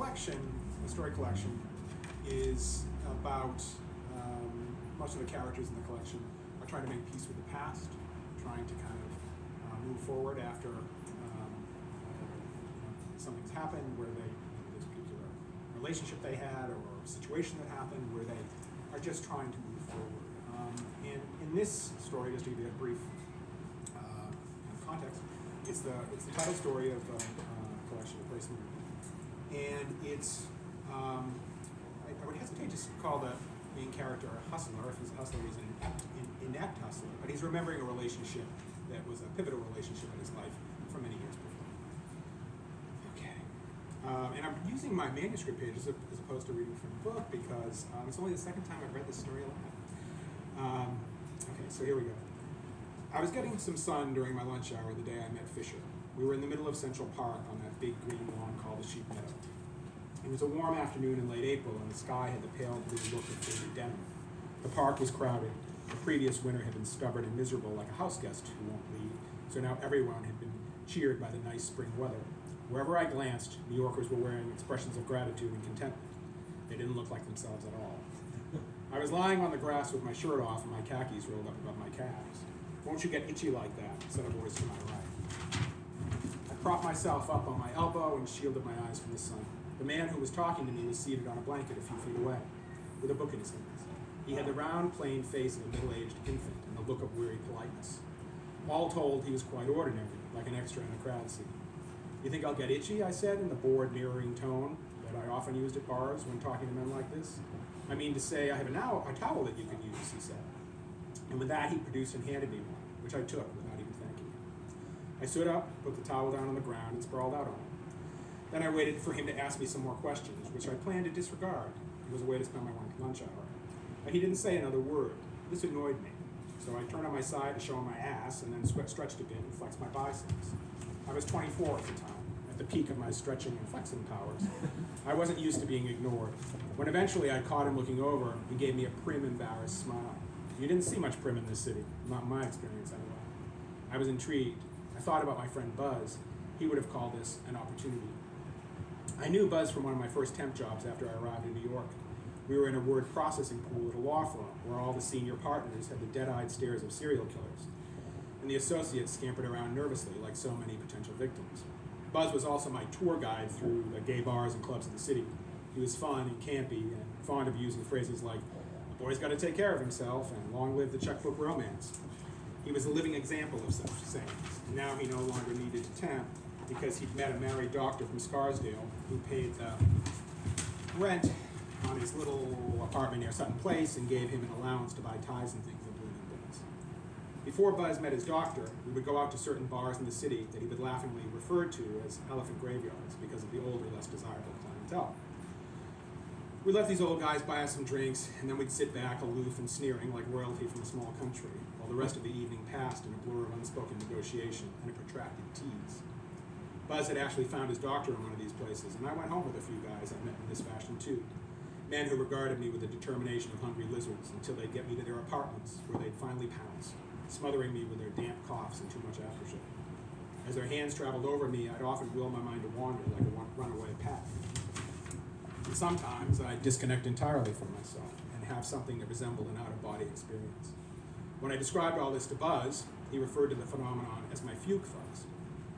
collection, the story collection, is about most of the characters in the collection are trying to make peace with the past, trying to kind of move forward after something's happened, where they, this particular relationship they had or situation that happened, where they are just trying to move forward. And in this story, just to give you a brief context, it's the title story of a collection of placement, and it's I would hesitate to call the main character a hustler. If he's a hustler, he's an inept hustler, but he's remembering a relationship that was a pivotal relationship in his life for many years before. Okay, and I'm using my manuscript pages as opposed to reading from the book because it's only the second time I've read this story aloud. Okay, so here we go. I was getting some sun during my lunch hour the day I met Fisher. We were in the middle of Central Park on that big green lawn called the Sheep Meadow. It was a warm afternoon in late April, and the sky had the pale blue look of faded denim. The park was crowded. The previous winter had been stubborn and miserable, like a house guest who won't leave, so now everyone had been cheered by the nice spring weather. Wherever I glanced, New Yorkers were wearing expressions of gratitude and contentment. They didn't look like themselves at all. I was lying on the grass with my shirt off and my khakis rolled up above my calves. "Won't you get itchy like that?" said a voice to my right. I propped myself up on my elbow and shielded my eyes from the sun. The man who was talking to me was seated on a blanket a few feet away, with a book in his hands. He had the round, plain face of a middle-aged infant and a look of weary politeness. All told, he was quite ordinary, like an extra in a crowd scene. "You think I'll get itchy?" I said in the bored, mirroring tone that I often used at bars when talking to men like this. "I mean to say, I have a towel that you can use," he said. And with that, he produced and handed me one, which I took without even thanking him. I stood up, put the towel down on the ground, and sprawled out on it. Then I waited for him to ask me some more questions, which I planned to disregard. It was a way to spend my lunch hour. But he didn't say another word. This annoyed me. So I turned on my side to show him my ass, and then stretched a bit and flexed my biceps. I was 24 at the time, at the peak of my stretching and flexing powers. I wasn't used to being ignored. When eventually I caught him looking over, he gave me a prim, embarrassed smile. You didn't see much prim in this city, not in my experience anyway. I was intrigued. I thought about my friend Buzz. He would have called this an opportunity. I knew Buzz from one of my first temp jobs after I arrived in New York. We were in a word processing pool at a law firm where all the senior partners had the dead-eyed stares of serial killers, and the associates scampered around nervously like so many potential victims. Buzz was also my tour guide through the gay bars and clubs of the city. He was fun and campy and fond of using phrases like, "A boy's got to take care of himself," and "long live the checkbook romance." He was a living example of such sayings, and now he no longer needed to temp because he'd met a married doctor from Scarsdale who paid the rent on his little apartment near Sutton Place and gave him an allowance to buy ties and things, including dinners. Before Buzz met his doctor, we would go out to certain bars in the city that he would laughingly refer to as elephant graveyards because of the older, less desirable clientele. We'd let these old guys buy us some drinks, and then we'd sit back aloof and sneering like royalty from a small country, while the rest of the evening passed in a blur of unspoken negotiation and a protracted tease. Buzz had actually found his doctor in one of these places, and I went home with a few guys I met in this fashion too. Men who regarded me with the determination of hungry lizards until they'd get me to their apartments, where they'd finally pounce, smothering me with their damp coughs and too much aftershave. As their hands traveled over me, I'd often will my mind to wander like a runaway pet. And sometimes I'd disconnect entirely from myself and have something that resembled an out-of-body experience. When I described all this to Buzz, he referred to the phenomenon as my fugue fucks.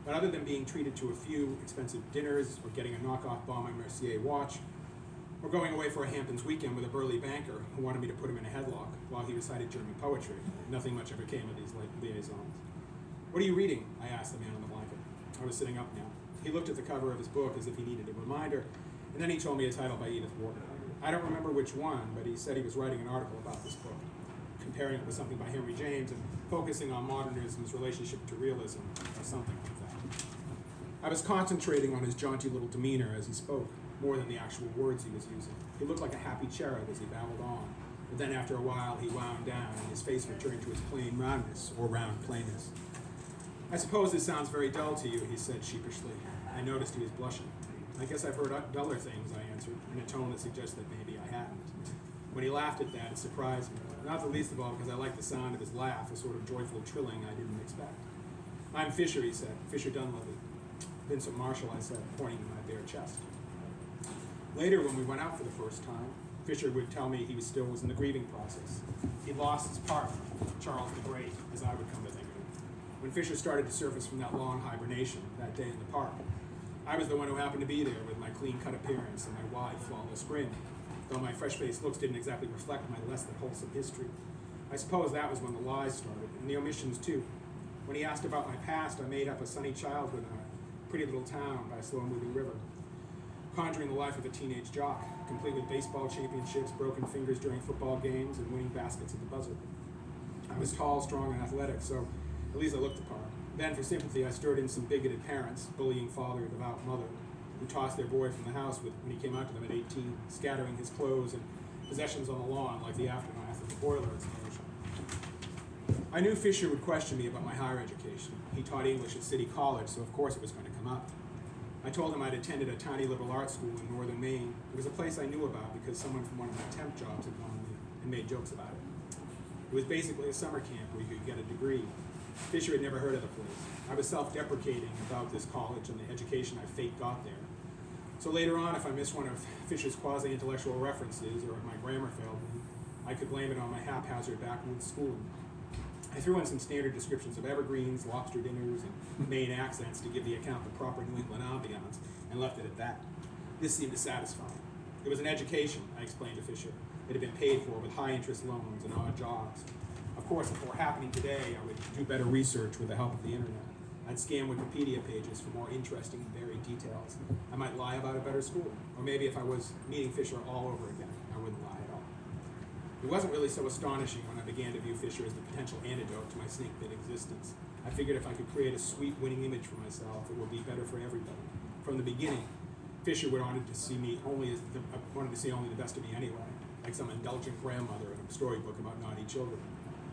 But other than being treated to a few expensive dinners or getting a knockoff Baume Mercier watch, or going away for a Hamptons weekend with a burly banker who wanted me to put him in a headlock while he recited German poetry, nothing much ever came of these liaisons. "What are you reading?" I asked the man on the blanket. I was sitting up now. He looked at the cover of his book as if he needed a reminder, and then he told me a title by Edith Wharton. I don't remember which one, but he said he was writing an article about this book, comparing it with something by Henry James and focusing on modernism's relationship to realism, or something like that. I was concentrating on his jaunty little demeanor as he spoke, more than the actual words he was using. He looked like a happy cherub as he babbled on, but then after a while he wound down and his face returned to its plain roundness, or round plainness. "I suppose this sounds very dull to you," he said sheepishly. I noticed he was blushing. "I guess I've heard duller things," I answered, in a tone that suggested maybe I hadn't. When he laughed at that, it surprised me, not the least of all because I liked the sound of his laugh, a sort of joyful trilling I didn't expect. "I'm Fisher," he said, "Fisher Dunleavy." "Vincent Marshall," I said, pointing to my bare chest. Later, when we went out for the first time, Fisher would tell me he still was in the grieving process. He lost his partner, Charles the Great, as I would come to think of him. When Fisher started to surface from that long hibernation that day in the park, I was the one who happened to be there with my clean-cut appearance and my wide, flawless grin, though my fresh-faced looks didn't exactly reflect my less than wholesome history. I suppose that was when the lies started, and the omissions too. When he asked about my past, I made up a sunny childhood in a pretty little town by a slow-moving river, conjuring the life of a teenage jock, complete with baseball championships, broken fingers during football games, and winning baskets at the buzzer. I was tall, strong, and athletic, so at least I looked the part. Then, for sympathy, I stirred in some bigoted parents, bullying father and devout mother, who tossed their boy from the house when he came out to them at 18, scattering his clothes and possessions on the lawn like the aftermath of the boiler explosion. I knew Fisher would question me about my higher education. He taught English at City College, so of course it was going to come up. I told him I'd attended a tiny liberal arts school in northern Maine. It was a place I knew about because someone from one of my temp jobs had gone and made jokes about it. It was basically a summer camp where you could get a degree. Fisher had never heard of the place. I was self-deprecating about this college and the education I fate got there. So later on, if I missed one of Fisher's quasi-intellectual references or if my grammar failed me, I could blame it on my haphazard backwoods schooling. I threw in some standard descriptions of evergreens, lobster dinners, and Maine accents to give the account the proper New England ambiance, and left it at that. This seemed to satisfy him. It was an education, I explained to Fisher. It had been paid for with high-interest loans and odd jobs. Of course, if it were happening today, I would do better research with the help of the internet. I'd scan Wikipedia pages for more interesting and varied details. I might lie about a better school, or maybe if I was meeting Fisher all over again, I wouldn't lie at all. It wasn't really so astonishing when I began to view Fisher as the potential antidote to my snake pit existence. I figured if I could create a sweet, winning image for myself, it would be better for everybody. From the beginning, Fisher wanted to see only the best of me anyway, like some indulgent grandmother in a storybook about naughty children.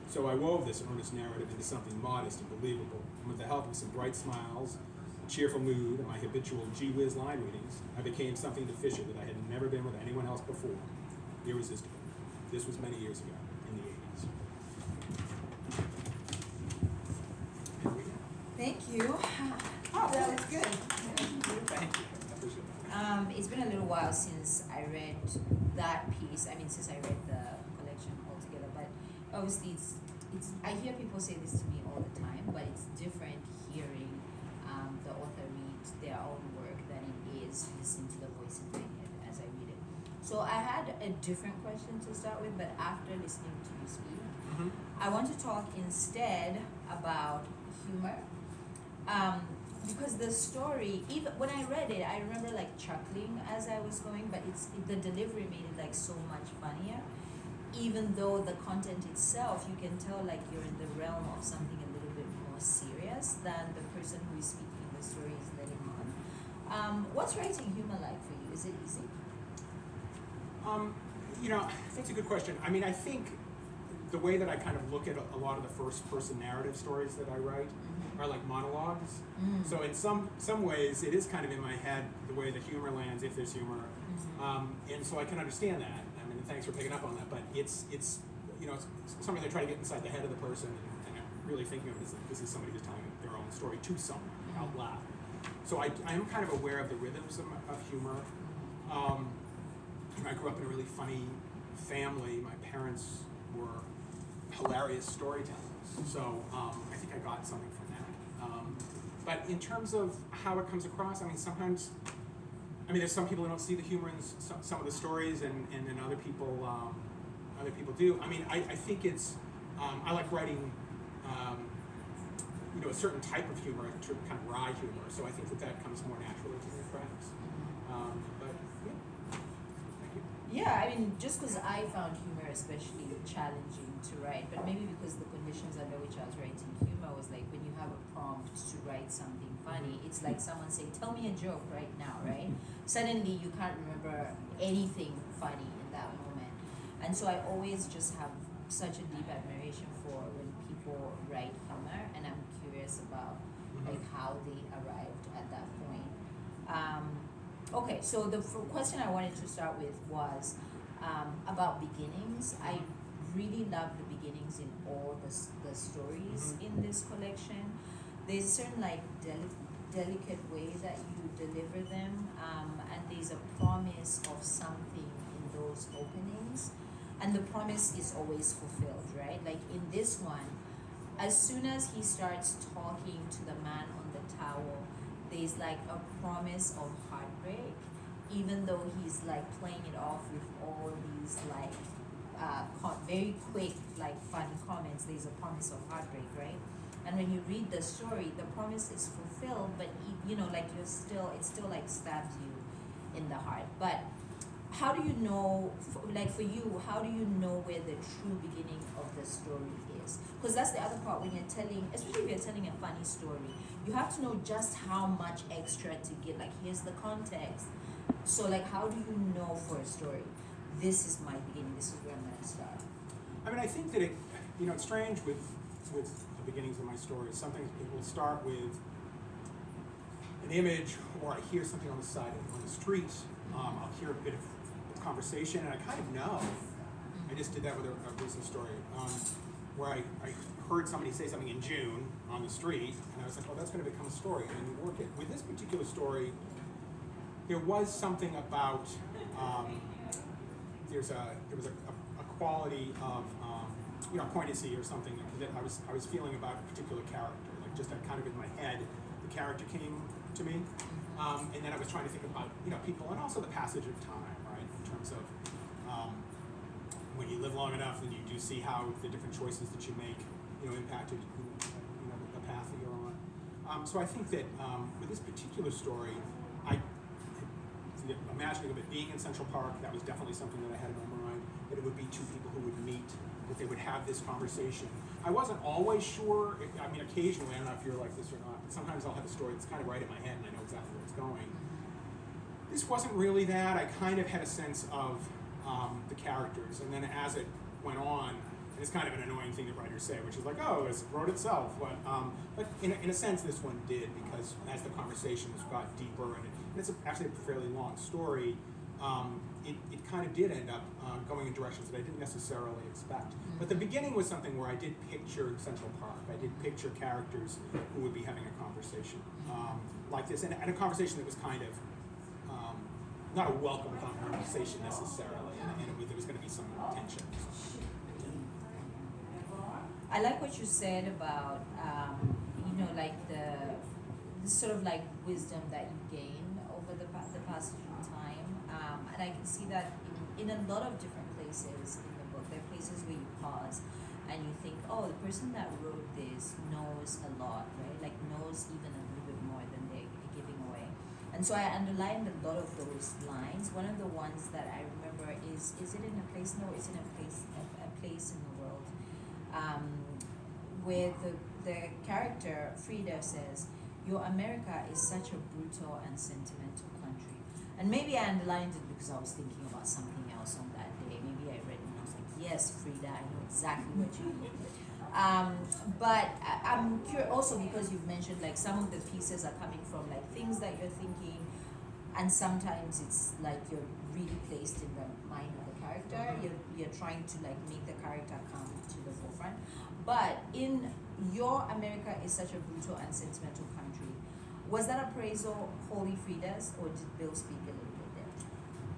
So I wove this earnest narrative into something modest and believable, and with the help of some bright smiles, a cheerful mood, and my habitual gee whiz line readings, I became something to Fisher that I had never been with anyone else before: irresistible. This was many years ago, in the 80s. Here we go. Thank you. Oh, That was good. Thank you. I appreciate that. It's been a little while since I read that piece. Since I read the collection altogether, but obviously it's I hear people say this to me all the time, but it's different hearing the author read their own work than it is listening to the voice in my head as I read it. So I had a different question to start with, but after listening to you speak, I want to talk instead about humor. Because the story, even when I read it, I remember like chuckling as I was going, but the delivery made it like so much funnier. Even though the content itself, you can tell like you're in the realm of something a little bit more serious than the person who is speaking the story is letting on. What's writing humor like for you? Is it easy? That's a good question. I think the way that I kind of look at a lot of the first-person narrative stories that I write are like monologues. So in some ways, it is kind of in my head the way the humor lands, if there's humor, and so I can understand that. Thanks for picking up on that. But it's something I try to get inside the head of the person, and I'm really thinking of it as like this is somebody who's telling their own story to someone out loud. So I am kind of aware of the rhythms of humor. I grew up in a really funny family. My parents were hilarious storytellers, so I think I got something from that. But in terms of how it comes across, sometimes, there's some people who don't see the humor in some of the stories, and then other people do. I think it's, I like writing, a certain type of humor, kind of wry humor. So I think that comes more naturally to me, perhaps. But yeah, thank you. Yeah, just because I found humor especially challenging to write, but maybe because the conditions under which I was writing humor was like when you have a prompt to write something funny, it's like someone saying, tell me a joke right now, right? Suddenly you can't remember anything funny in that moment. And so I always just have such a deep admiration for when people write humor, and I'm curious about like how they arrived at that point. Okay, so the question I wanted to start with was about beginnings. I really love the beginnings in all the stories in this collection. There's a certain like delicate way that you deliver them, and there's a promise of openings, and the promise is always fulfilled, right? Like in this one, as soon as he starts talking to the man on the towel, there's like a promise of heartbreak, even though he's like playing it off with all these like very quick like fun comments. There's a promise of heartbreak, right? And when you read the story, the promise is fulfilled, but like it still like stabs you in the heart. But how do you know, for you, how do you know where the true beginning of the story is? Because that's the other part when you're telling, especially if you're telling a funny story, you have to know just how much extra to give. Like, here's the context. So, like, how do you know for a story, this is my beginning, this is where I'm going to start? I mean, I think that it's strange with the beginnings of my stories. Sometimes it will start with an image, or I hear something on the street. I'll hear a bit of conversation, and I kind of know. I just did that with a recent story where I heard somebody say something in June on the street, and I was like, oh, that's going to become a story, and then you work it. With this particular story, there was something about there was a quality of poignancy or something that I was feeling about a particular character, like just kind of in my head, the character came to me, and then I was trying to think about people, and also the passage of time, right? In terms of when you live long enough, then you do see how the different choices that you make, impacted the path that you're on. So I think that with this particular story, imagining of it being in Central Park, that was definitely something that I had in my mind, that it would be two people who would meet, that they would have this conversation. I wasn't always sure, occasionally, I don't know if you're like this or not, but sometimes I'll have a story that's kind of right in my head and I know exactly where it's going. This wasn't really that. I kind of had a sense of the characters, and then as it went on, and it's kind of an annoying thing that writers say, which is like, oh, it wrote itself. But in a sense, this one did, because as the conversations got deeper, and it's actually a fairly long story, it kind of did end up going in directions that I didn't necessarily expect. But the beginning was something where I did picture Central Park. I did picture characters who would be having a conversation like this, and a conversation that was kind of not a welcome conversation necessarily, and there was going to be some tension. I like what you said about like the sort of like wisdom that you gain over the passage of time, and I can see that in a lot of different places in the book. There are places where you pause and you think, oh, the person that wrote this knows a lot, right? Like knows even a little bit more than they're giving away. And so I underlined a lot of those lines. One of the ones that I remember is it in a place? No, it's in a place in the world, where the character Frida says, "Your America is such a brutal and sentimental country." And maybe I underlined it because I was thinking about something else on that day. Maybe I read it and I was like, yes, Frida, I know exactly what you mean. But I'm curious also because you've mentioned like some of the pieces are coming from like things that you're thinking, and sometimes it's like you're really placed in the mind of the character. You're trying to like make the character come to the forefront. But in Your America is such a brutal and sentimental country, was that appraisal wholly Frida's, or did Bill speak a little bit there?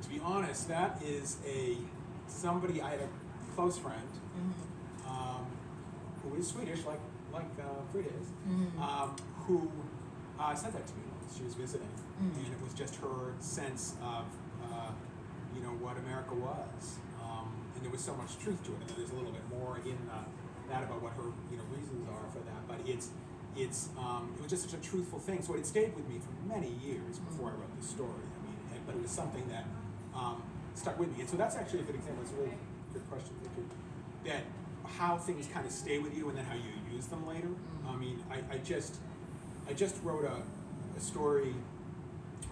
To be honest, that is somebody, I had a close friend who is Swedish, like Frida is, who said that to me once. She was visiting, and it was just her sense of what America was, and there was so much truth to it. And there's a little bit more in that about what her reasons are for that, but it was just such a truthful thing. So it stayed with me for many years before I wrote this story. But it was something that stuck with me. And so that's actually a good example. It's a really good question, that how things kind of stay with you and then how you use them later. I just wrote a story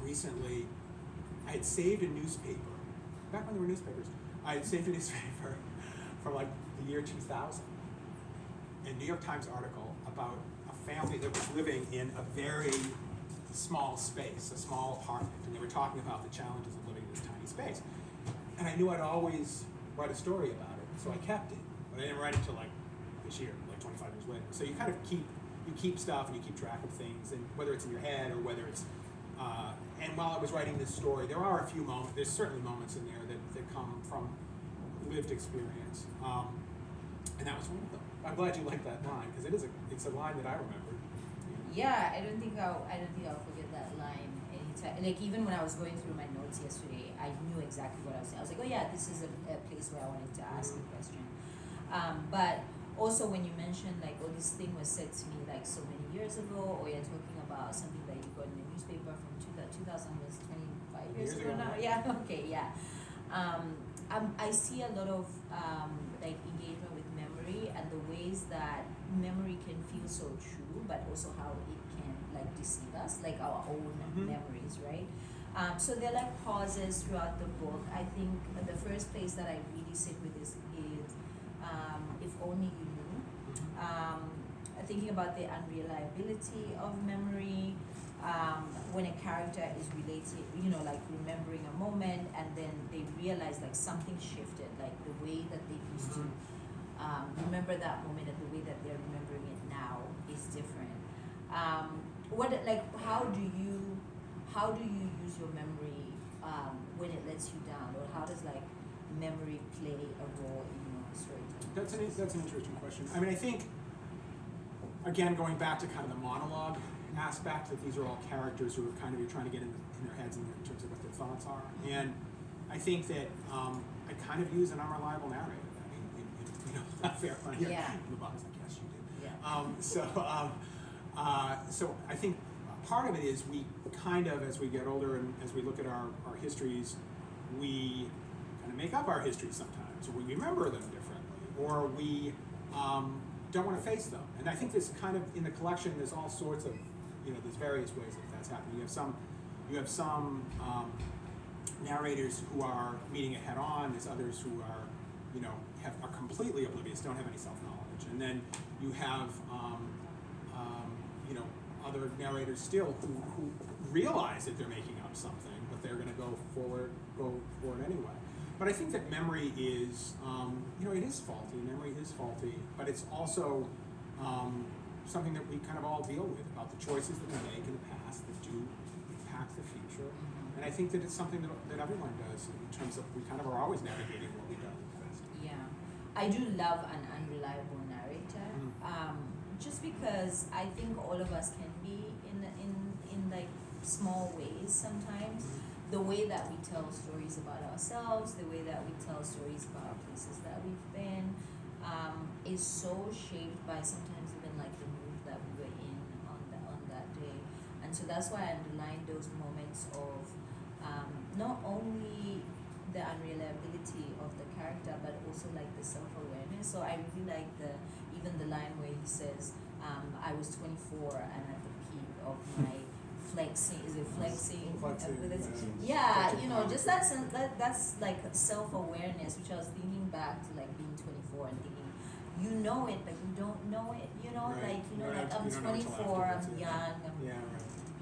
recently. I had saved a newspaper, back when there were newspapers. I had saved a newspaper from like the year 2000. A New York Times article about a family that was living in a very small space, a small apartment, and they were talking about the challenges of living in this tiny space. And I knew I'd always write a story about it, so I kept it. But I didn't write it until like this year, like 25 years later. So you kind of keep stuff and you keep track of things, and whether it's in your head or whether it's and while I was writing this story, there are a few moments. There's certainly moments in there that come from lived experience, and that was one of them. I'm glad you liked that line because it's a line that I remember. Yeah, I don't think I'll forget that line anytime. Like even when I was going through my notes yesterday, I knew exactly what I was saying. I was like, oh yeah, this is a place where I wanted to ask a question. But also when you mentioned like, oh, this thing was said to me like so many years ago, or you're talking about something that you got in the newspaper from 2000 was 25 years ago now. Yeah, okay, yeah. I see a lot of like engagement with memory and the ways that memory can feel so true, but also how it can like deceive us, like our own memories, right? So there are like pauses throughout the book. I think the first place that I really sit with is if only you knew. Thinking about the unreliability of memory. When a character is related, like remembering a moment and then they realize like something shifted, like the way that they used to remember that moment and the way that they're remembering it now is different. How do you use your memory when it lets you down, or how does like memory play a role in your storytelling? That's an interesting question. I mean, I think again going back to kind of the monologue aspect, that these are all characters who are kind of you're trying to get in their heads in terms of what their thoughts are, and I think that I kind of use an unreliable narrator. I mean, not fair fun here. Yeah. Mubanga's like, yes, you do. Yeah. So I think part of it is we kind of, as we get older and as we look at our histories, we kind of make up our histories sometimes, or we remember them differently, or we don't want to face them. And I think this kind of, in the collection, there's all sorts of, there's various ways that that's happening. You have some narrators who are meeting it head on. There's others who are, are completely oblivious, don't have any self-knowledge. And then you have, other narrators still who realize that they're making up something, but they're going to go forward anyway. But I think that memory is, it is faulty. Memory is faulty, but it's also something that we kind of all deal with, about the choices that we make in the past that do impact the future. And I think that it's something that everyone does in terms of we kind of are always navigating what we've done in the past. Yeah, I do love an unreliable narrator, just because I think all of us can be in like small ways sometimes. The way that we tell stories about ourselves, the way that we tell stories about places that we've been, is so shaped by sometimes even like the mood that we were in on that day. And so that's why I underlined those moments of not only the unreliability of the character, but also like the self-awareness. So I really like even the line where he says, I was 24 and at the peak of my flexing. Is it flexing? Yeah, just that's like self-awareness, which I was thinking back to like being 24 and thinking, you know it, but you don't know it. Right. Like I'm 24, I'm young, I'm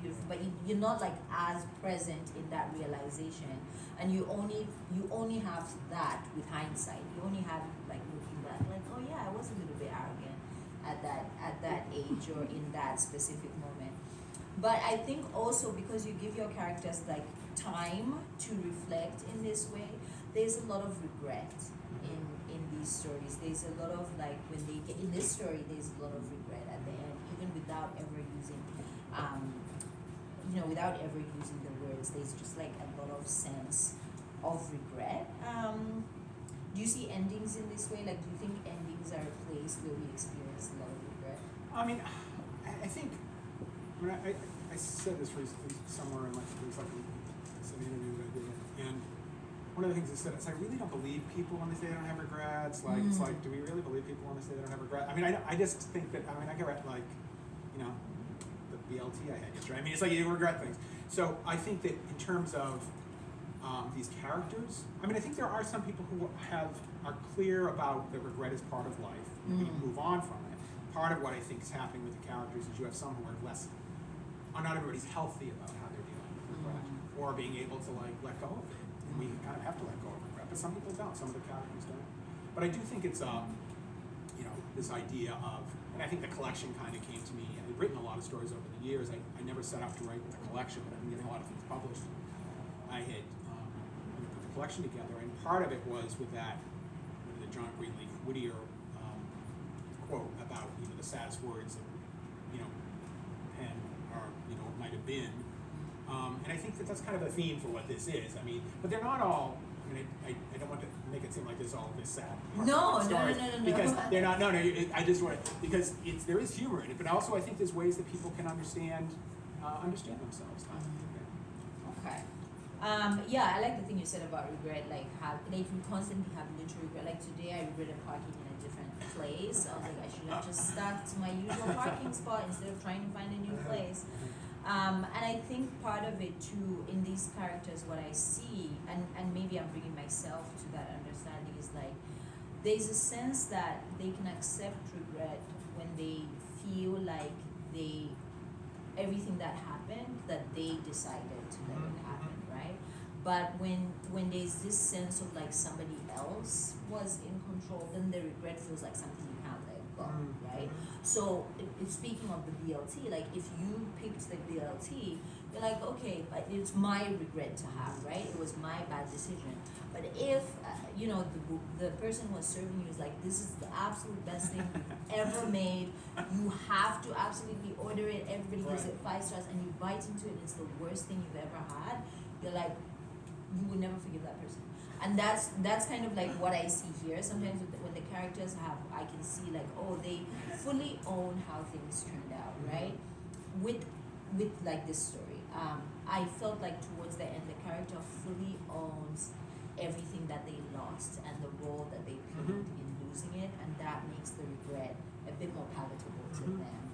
beautiful, but you're not like as present in that realization, and you only have that with hindsight. You only have like looking back, like, oh yeah, I was a little bit arrogant at that age or in that specific moment. But I think also because you give your characters like time to reflect in this way, there's a lot of regret in these stories. There's a lot of like when they get in this story, there's a lot of regret at the end, even without ever using the words. There's just like a lot of sense of regret. Do you see endings in this way? Like, do you think endings are a place where we experience a lot of regret? I mean, I think. I said this recently somewhere in like it was like some interview that I did, and one of the things I said is I really don't believe people when they say they don't have regrets. Like it's like, do we really believe people when they say they don't have regrets? I mean, I just think that I get like, the BLT I had yesterday. I mean, it's like you regret things. So I think that in terms of these characters, I mean, I think there are some people who are clear about that regret is part of life. We move on from it. Part of what I think is happening with the characters is you have some who are not everybody's healthy about how they're dealing with regret, or being able to like let go of it. And we kind of have to let go of regret, but some people don't. Some of the characters don't. But I do think it's this idea of and I think the collection kind of came to me. I've written a lot of stories over the years. I never set out to write the collection, but I've been getting a lot of things published. I had put the collection together, and part of it was with that, the John Greenleaf Whittier quote about the saddest words that pen or might have been, and I think that that's kind of a theme for what this is. I mean, but they're not all. I mean, I don't want to make it seem like this all this sad. No, because they're not. No. I just want because there is humor in it, but also I think there's ways that people can understand themselves. Okay. Yeah, I like the thing you said about regret, like we constantly have literal regret. Like today, I regretted parking in a different place. I was like, I should have just stuck to my usual parking spot instead of trying to find a new place. And I think part of it too, in these characters, what I see, and maybe I'm bringing myself to that understanding, is like there's a sense that they can accept regret when they feel like everything that happened, that they decided to let it happen, right? But when there's this sense of like somebody else was in control, then the regret feels like something you can't let go, right? So speaking of the BLT, like if you picked the BLT, you're like, okay, but it's my regret to have, right? It was my bad decision. But if the person who was serving you is like, this is the absolute best thing you've ever made, you have to absolutely order it, everybody gives it 5 stars, and you bite into it and it's the worst thing you've ever had, you're like, you would never forgive that person. And that's kind of like what I see here. Sometimes when the characters I can see like, oh, they fully own how things turned out, right? With like this story, I felt like towards the end, the character fully owns everything that they lost and the role that they played in losing it, and that makes the regret a bit more palatable to them.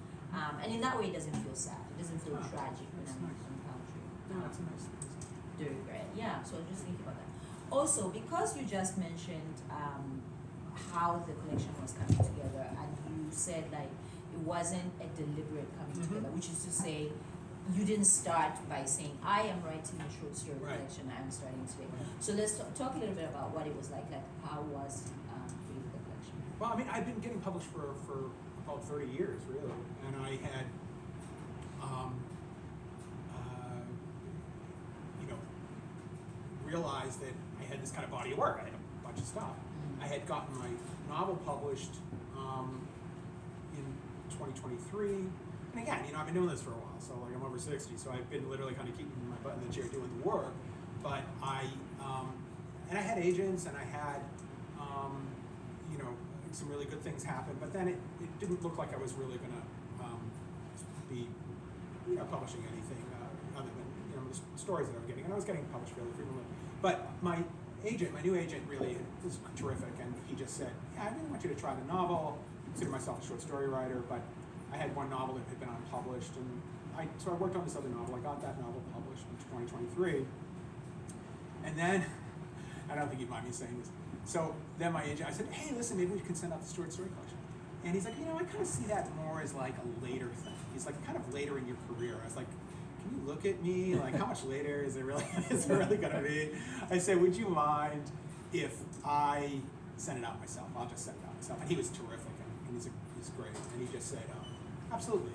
And in that way, it doesn't feel sad. It doesn't feel tragic when I'm encountering That's a nice thing. the regret. Yeah, so just thinking about that. Also, because you just mentioned how the collection was coming together, and you said like it wasn't a deliberate coming together, which is to say, you didn't start by saying, I am writing a short story collection, I'm starting today. So let's talk a little bit about what it was like how was creating the collection? Well, I mean, I've been getting published for about 30 years, really, and I had, realized that I had this kind of body of work. I had a bunch of stuff. I had gotten my novel published in 2023, and again, I've been doing this for a while, so like I'm over 60, so I've been literally kind of keeping my butt in the chair doing the work. But I had agents, and I had some really good things happen. But then it didn't look like I was really going to be publishing anything other than the stories that I was getting, and I was getting published fairly frequently. But my new agent really was terrific, and he just said, yeah, I really want you to try the novel. I consider myself a short story writer, but I had one novel that had been unpublished, and so I worked on this other novel. I got that novel published in 2023, and then, I don't think you'd mind me saying this, so then my agent, I said, hey, listen, maybe we can send out the short story collection. And he's like, I kind of see that more as like a later thing. He's like, kind of later in your career. I was like, can you look at me? Like, how much later is it really going to be? I said, would you mind if I send it out myself? I'll just send it out myself. And he was terrific, and he's great. And he just said, absolutely,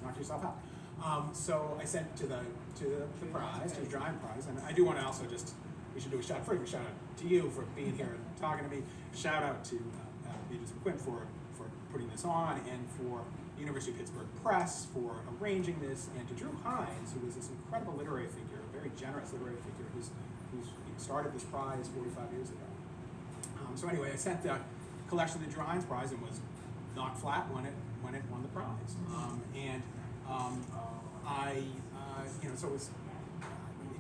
knock yourself out. So I sent to the prize, to the drawing prize, and I do want to also we should do a shout out to you for being here and talking to me. Shout out to Magers Quinn for putting this on, and for the University of Pittsburgh Press for arranging this, and to Drew Hines, who is this incredible literary figure, a very generous literary figure, who's started this prize 45 years ago. So anyway, I sent the collection of the Drew Hines Prize and was knocked flat when it won the prize. So it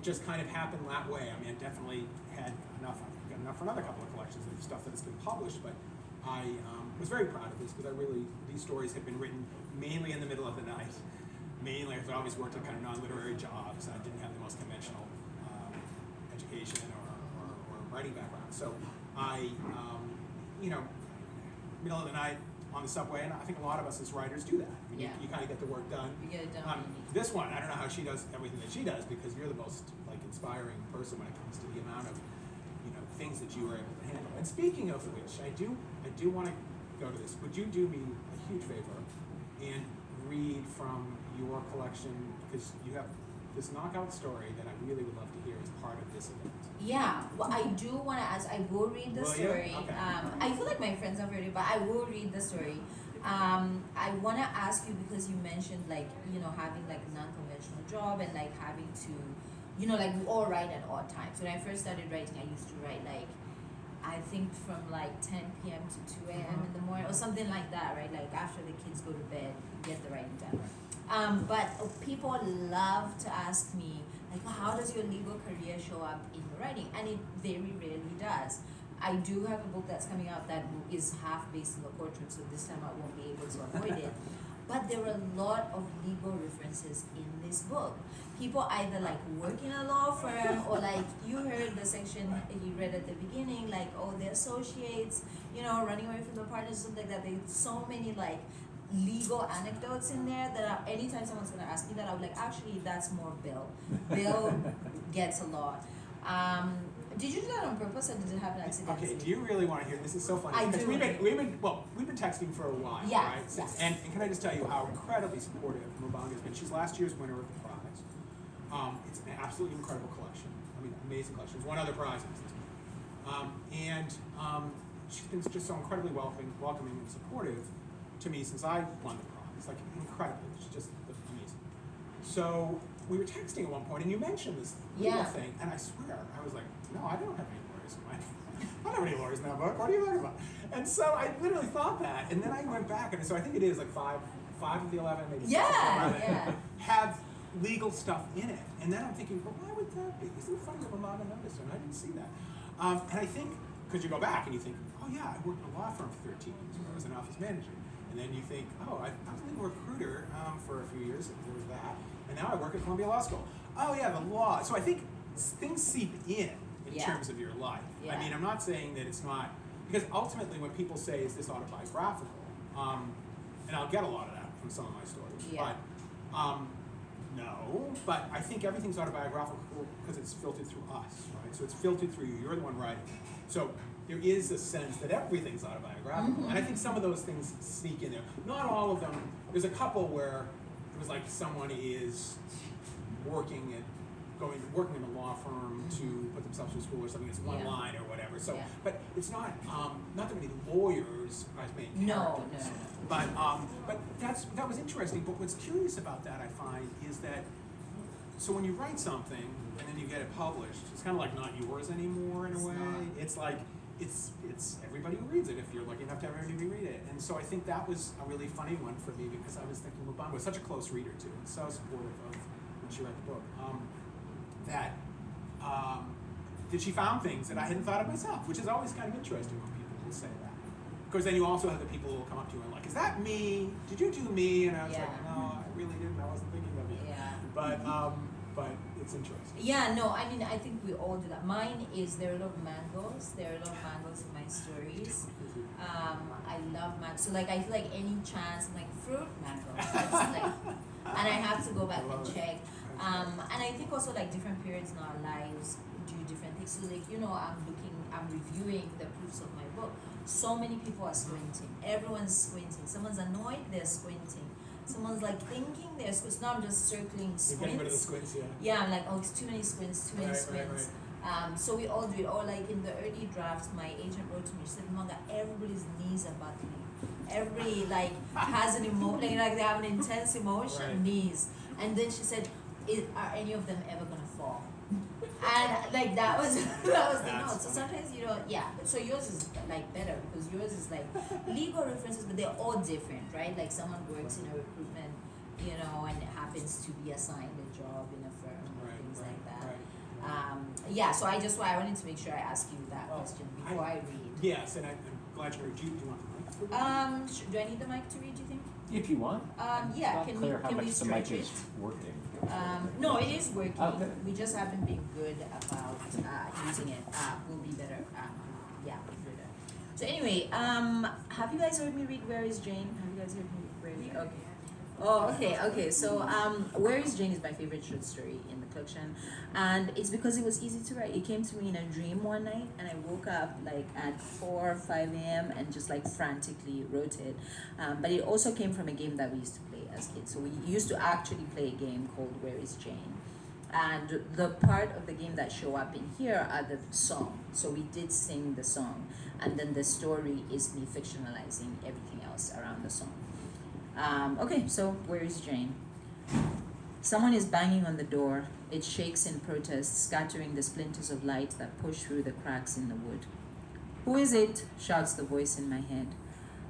just kind of happened that way. I mean, I definitely had enough. I've got enough for another couple of collections of stuff that has been published, but I was very proud of this because these stories have been written mainly in the middle of the night. Mainly, I've always worked on kind of non-literary jobs. I didn't have the most conventional education or writing background. So I, middle of the night on the subway, and I think a lot of us as writers do that. I mean, you kind of get the work done. You get it done. This one, I don't know how she does everything that she does, because you're the most inspiring person when it comes to the amount of things that you were able to handle. And speaking of which, I do want to go to this, would you do me a huge favor and read from your collection, because you have this knockout story that I really would love to hear as part of this event. Yeah, well, I do want to ask. I will read the Will you? story. Okay. I feel like my friends have read it, but I will read the story. I want to ask you because you mentioned like having like a non-conventional job and like having to, like we all write at odd times. When I first started writing, I used to write like I think from like 10 p.m. to 2 a.m. in the morning or something like that, right? Like after the kids go to bed, get the writing done. But people love to ask me, like, well, how does your legal career show up in your writing? And it very rarely does. I do have a book that's coming out that is half based in the courtroom, so this time I won't be able to avoid it. But there are a lot of legal references in this book. People either like work in a law firm or like you heard the section you read at the beginning, like, oh, they're associates, running away from the partners, something like that. There's so many like legal anecdotes in there that anytime someone's going to ask me that, I'll be like, actually, that's more Bill. Bill gets a lot. Did you do that on purpose or did it happen accidentally? Okay, do you really want to hear this? Is so funny. I Because do. we've been texting for a while, Yeah, right? yes. And can I just tell you how incredibly supportive Mubanga has been? She's last year's winner of the prize. It's an absolutely incredible collection. I mean, amazing collection. There's one other prize in this one. She's been just so incredibly welcoming and supportive to me since I won the prize. Like, incredible. She's just amazing. So we were texting at one point, and you mentioned this legal thing, and I swear, I was like, no, I don't have any lawyers in my I don't have any lawyers in that book. What are you talking about? And so I literally thought that, and then I went back, and so I think it is like five of the 11, maybe 6 of the 11 have legal stuff in it. And then I'm thinking, well, why would that be? Isn't it funny that Mubanga noticed, and I didn't see that. And I think, because you go back and you think, oh yeah, I worked in a law firm for 13 years, I was an office manager. And then you think, oh, I was a legal recruiter for a few years, and there was that. And now I work at Columbia Law School. Oh yeah, the law. So I think things seep in terms of your life. I mean, I'm not saying that it's not, because ultimately when people say, is this autobiographical? And I'll get a lot of that from some of my stories. But no, but I think everything's autobiographical because it's filtered through us, right? So it's filtered through you. You're the one writing it. So there is a sense that everything's autobiographical. And I think some of those things sneak in there. Not all of them. There's a couple where it was like someone is working in a law firm to put themselves through school or something. It's one line or whatever. So, but it's not that many lawyers as main characters. No. But that was interesting. But what's curious about that, I find, is that so when you write something and then you get it published, it's kind of like not yours anymore in a way. It's like it's everybody who reads it if you're lucky enough to have everybody read it. And so I think that was a really funny one for me because I was thinking Mubanga was such a close reader too, and so supportive of when she read the book. That she found things that I hadn't thought of myself, which is always kind of interesting when people will say that. Because then you also have the people who will come up to you and like, is that me? Did you do me? And I was like, no, I really didn't. I wasn't thinking of you. But it's interesting. Yeah, no, I mean, I think we all do that. Mine is there are a lot of mangoes. There are a lot of mangoes in my stories. I love mangoes. So like, I feel like any chance, I'm like fruit mangoes. And I have to go back and check. And I think also like different periods in our lives do different things. So like, I'm reviewing the proofs of my book. So many people are squinting. Everyone's squinting. Someone's annoyed, they're squinting. Someone's like thinking they're squinting. Now I'm just circling squints. You're getting rid of the squints, Yeah, I'm like, oh, it's too many squints, too many squints. Right. So we all do it. Or like in the early drafts, my agent wrote to me, she said, Manga, everybody's knees are buckling. Everybody like has an emotion, like they have an intense emotion, knees. And then she said, are any of them ever gonna fall? And like that was the note. So sometimes so yours is like better because yours is like legal references, but they're all different, right? Like someone works in a recruitment, and happens to be assigned a job in a firm or things like that. So I wanted to make sure I ask you that question before I read. Yes, and I'm glad you read. Do you want the mic? Do I need the mic to read, do you think? If you want. Can we the mic stretch it? is working. No, it is working. Okay. We just haven't been good about using it. We'll be better. Better. So anyway, have you guys heard me read Where is Jane? Have you guys heard me read? Okay. Oh, okay. So, Where is Jane is my favorite short story in the collection, and it's because it was easy to write. It came to me in a dream one night, and I woke up like at 4 or 5 a.m. and just like frantically wrote it. But it also came from a game that we used to play as kids. So we used to actually play a game called Where is Jane, and the part of the game that show up in here are the song. So we did sing the song, and then the story is me fictionalizing everything else around the song. Okay, so where is Jane? Someone is banging on the door. It shakes in protest, scattering the splinters of light that push through the cracks in the wood. Who is it? Shouts the voice in my head.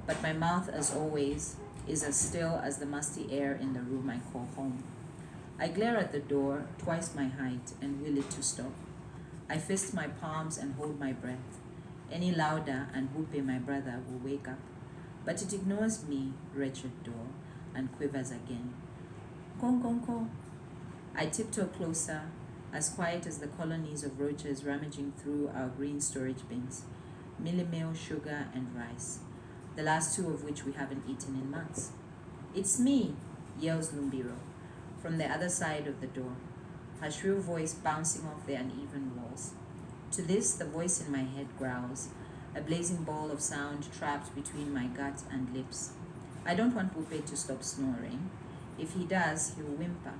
But my mouth, as always, is as still as the musty air in the room I call home. I glare at the door, twice my height, and will it to stop. I fist my palms and hold my breath. Any louder and Whoopi, my brother, will wake up. But it ignores me, wretched door, and quivers again. Kong, kong, kong. I tiptoe closer, as quiet as the colonies of roaches rummaging through our green storage bins. Millie meal, sugar, and rice, the last two of which we haven't eaten in months. It's me, yells Lumbiro, from the other side of the door, her shrill voice bouncing off the uneven walls. To this, the voice in my head growls, a blazing ball of sound trapped between my gut and lips. I don't want Pupe to stop snoring. If he does, he'll whimper,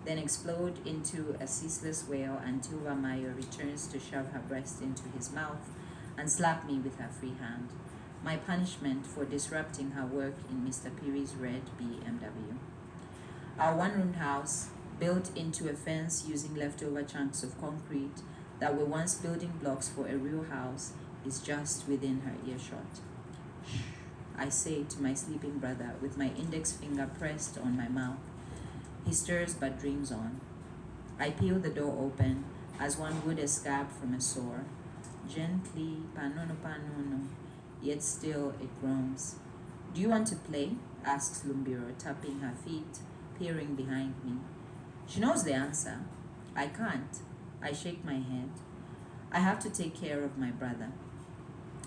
then explode into a ceaseless wail until Vamayo returns to shove her breast into his mouth and slap me with her free hand, my punishment for disrupting her work in Mr. Piri's red BMW. Our one-room house, built into a fence using leftover chunks of concrete that were once building blocks for a real house, is just within her earshot. Shh, I say to my sleeping brother with my index finger pressed on my mouth. He stirs but dreams on. I peel the door open as one would a scab from a sore. Gently, panono panono, yet still it groans. Do you want to play? Asks Lumbiro, tapping her feet, peering behind me. She knows the answer. I can't. I shake my head. I have to take care of my brother.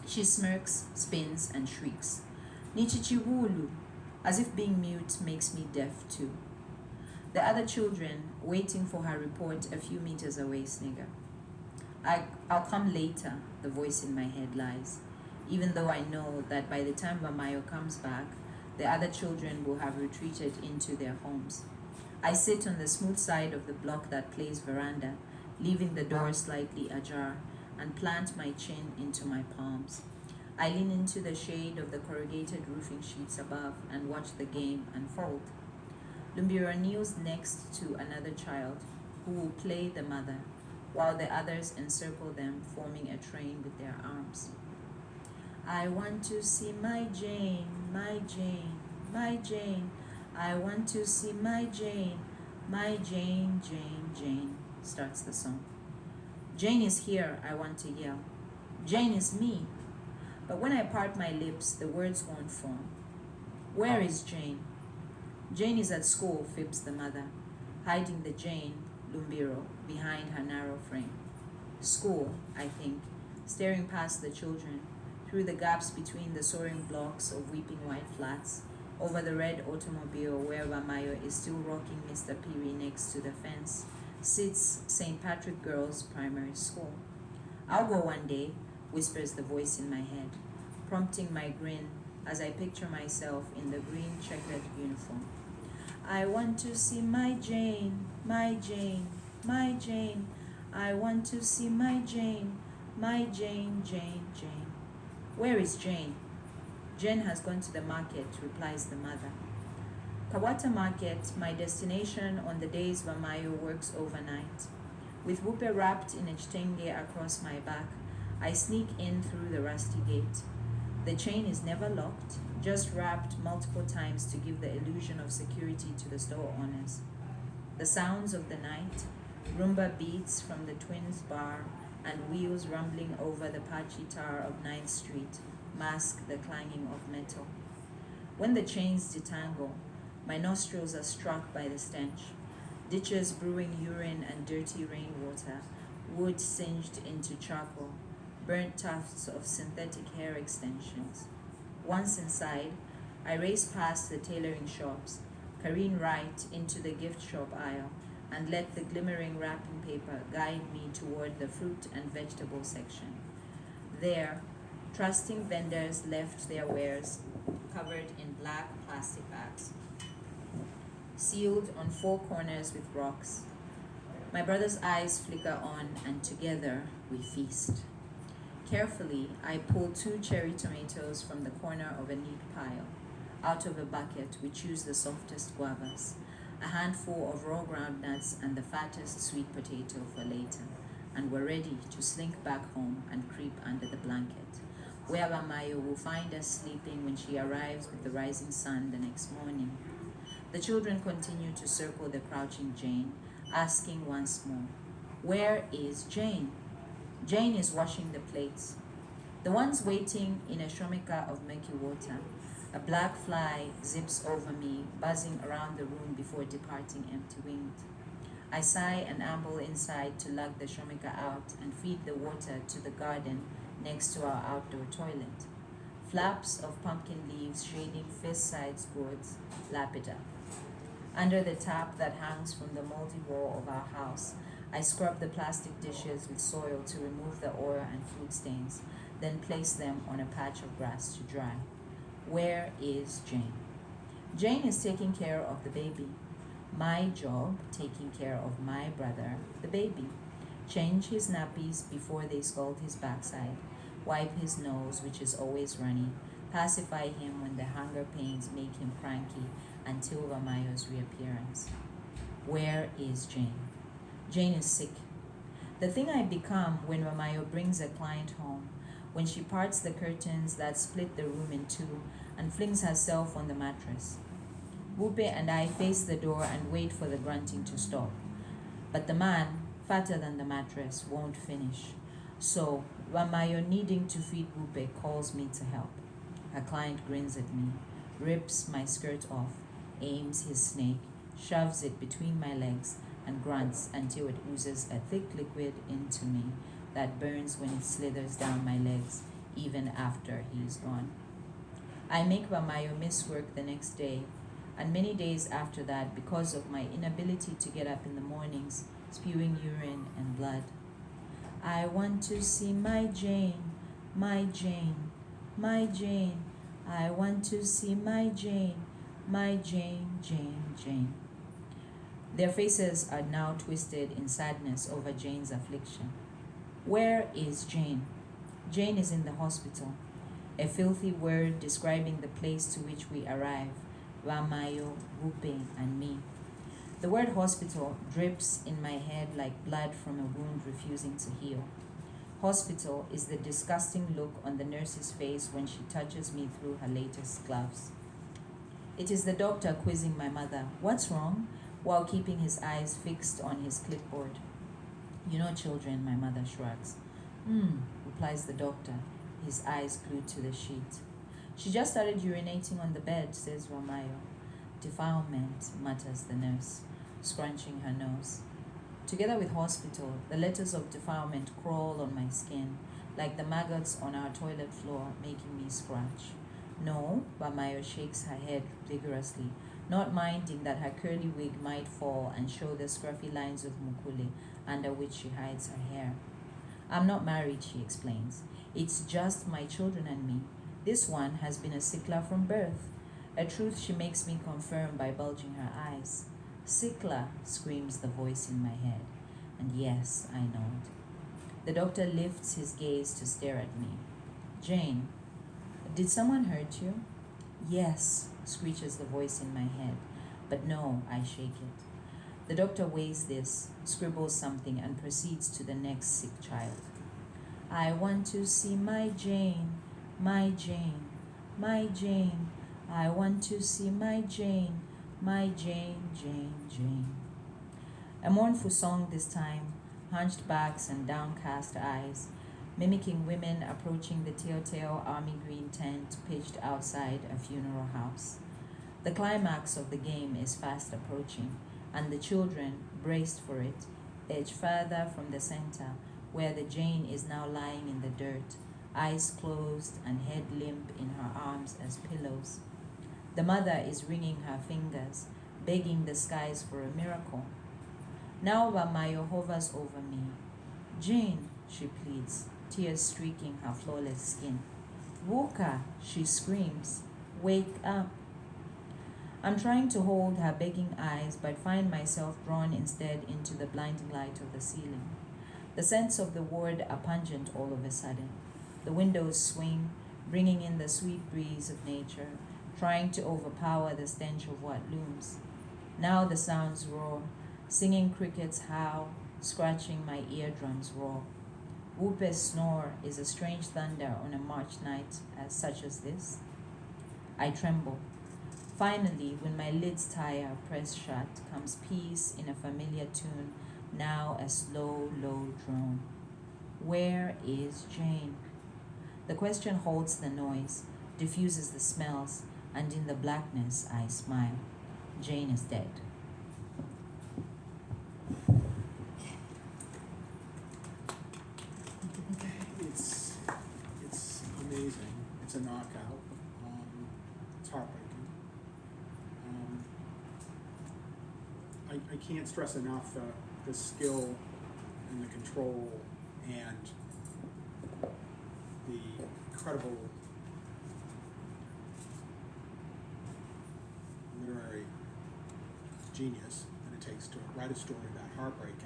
She smirks, spins, and shrieks. Nichichiwulu, as if being mute makes me deaf too. The other children, waiting for her report a few meters away, snigger. I'll come later, the voice in my head lies, even though I know that by the time Vamayo comes back, the other children will have retreated into their homes. I sit on the smooth side of the block that plays veranda, leaving the door slightly ajar, and plant my chin into my palms. I lean into the shade of the corrugated roofing sheets above and watch the game unfold. Lumbira kneels next to another child who will play the mother, while the others encircle them, forming a train with their arms. I want to see my Jane, my Jane, my Jane. I want to see my Jane, my Jane, Jane, Jane, starts the song. Jane is here, I want to yell. Jane is me. But when I part my lips, the words won't form. Where is Jane? Jane is at school, fibs the mother, hiding the Jane, Lumbiro, behind her narrow frame. School, I think, staring past the children, through the gaps between the soaring blocks of weeping white flats, over the red automobile where Vamayo is still rocking Mr. Piri next to the fence, sits St. Patrick Girls' Primary School. I'll go one day, whispers the voice in my head, prompting my grin as I picture myself in the green checkered uniform. I want to see my Jane, my Jane, my Jane. I want to see my Jane, my Jane, Jane, Jane. Where is Jane? Jane has gone to the market, replies the mother. Kawata Market, my destination on the days Vamayo works overnight. With Wupe wrapped in a chitenge across my back, I sneak in through the rusty gate. The chain is never locked, just wrapped multiple times to give the illusion of security to the store owners. The sounds of the night, rumba beats from the Twins bar and wheels rumbling over the patchy tar of 9th Street, mask the clanging of metal. When the chains detangle, my nostrils are struck by the stench. Ditches brewing urine and dirty rainwater, wood singed into charcoal, burnt tufts of synthetic hair extensions. Once inside, I race past the tailoring shops, careen right into the gift shop aisle, and let the glimmering wrapping paper guide me toward the fruit and vegetable section. There, trusting vendors left their wares covered in black plastic bags, sealed on four corners with rocks. My brother's eyes flicker on, and together we feast. Carefully, I pull 2 cherry tomatoes from the corner of a neat pile. Out of a bucket, we choose the softest guavas, a handful of raw ground nuts, and the fattest sweet potato for later, and we're ready to slink back home and creep under the blanket, where Mamayo will find us sleeping when she arrives with the rising sun the next morning. The children continue to circle the crouching Jane, asking once more, "Where is Jane?" Jane is washing the plates. The ones waiting in a shomika of murky water. A black fly zips over me, buzzing around the room before departing empty-winged. I sigh and amble inside to lug the shomika out and feed the water to the garden next to our outdoor toilet. Flaps of pumpkin leaves shading fist-sized gourds lap it up. Under the tap that hangs from the moldy wall of our house, I scrub the plastic dishes with soil to remove the oil and food stains, then place them on a patch of grass to dry. Where is Jane? Jane is taking care of the baby. My job, taking care of my brother, the baby. Change his nappies before they scald his backside. Wipe his nose, which is always runny. Pacify him when the hunger pains make him cranky until Vamayo's reappearance. Where is Jane? Jane is sick. The thing I become when Vamayo brings a client home, when she parts the curtains that split the room in two and flings herself on the mattress. Bupe and I face the door and wait for the grunting to stop. But the man, fatter than the mattress, won't finish. So, Vamayo, needing to feed Bupe, calls me to help. Her client grins at me, rips my skirt off, aims his snake, shoves it between my legs, and grunts until it oozes a thick liquid into me that burns when it slithers down my legs, even after he is gone. I make Vamayo miss work the next day, and many days after that because of my inability to get up in the mornings, spewing urine and blood. I want to see my Jane, my Jane, my Jane. I want to see my Jane, my Jane, Jane, Jane. Their faces are now twisted in sadness over Jane's affliction. Where is Jane? Jane is in the hospital. A filthy word describing the place to which we arrive, Vamayo, Bupe, and me. The word hospital drips in my head like blood from a wound refusing to heal. Hospital is the disgusting look on the nurse's face when she touches me through her latest gloves. It is the doctor quizzing my mother, "What's wrong?" while keeping his eyes fixed on his clipboard. "You know children," my mother shrugs. Replies the doctor, his eyes glued to the sheet. "She just started urinating on the bed," says Vamayo. "Defilement," mutters the nurse, scrunching her nose. Together with hospital, the letters of defilement crawl on my skin, like the maggots on our toilet floor, making me scratch. "No," Vamayo shakes her head vigorously, not minding that her curly wig might fall and show the scruffy lines of mukule under which she hides her hair. "I'm not married," she explains. "It's just my children and me. This one has been a sickler from birth," a truth she makes me confirm by bulging her eyes. "Sickler," screams the voice in my head. And yes, I know it. The doctor lifts his gaze to stare at me. "Jane, did someone hurt you?" "Yes," screeches the voice in my head. But no, I shake it. The doctor weighs this, scribbles something, and proceeds to the next sick child. "I want to see my Jane, my Jane, my Jane. I want to see my Jane, my Jane, Jane, Jane." A mournful song this time, hunched backs and downcast eyes, mimicking women approaching the telltale army green tent pitched outside a funeral house. The climax of the game is fast approaching, and the children, braced for it, edge further from the center, where the Jane is now lying in the dirt, eyes closed and head limp in her arms as pillows. The mother is wringing her fingers, begging the skies for a miracle. Now Bamayo hovers over me. Jane, she pleads, tears streaking her flawless skin. Wuka, she screams. Wake up. I'm trying to hold her begging eyes, but find myself drawn instead into the blinding light of the ceiling. The scents of the ward are pungent all of a sudden. The windows swing, bringing in the sweet breeze of nature, trying to overpower the stench of what looms. Now the sounds roar, singing crickets howl, scratching my eardrums raw. Whooper's snore is a strange thunder on a March night such as this. I tremble. Finally, when my lids tire, pressed shut, comes peace in a familiar tune, now a slow, low drone. Where is Jane? The question holds the noise, diffuses the smells, and in the blackness I smile. Jane is dead. It's amazing. It's a knockout. It's heartbreaking. I can't stress enough the skill and the control and the incredible literary genius that it takes to write a story that heartbreaking,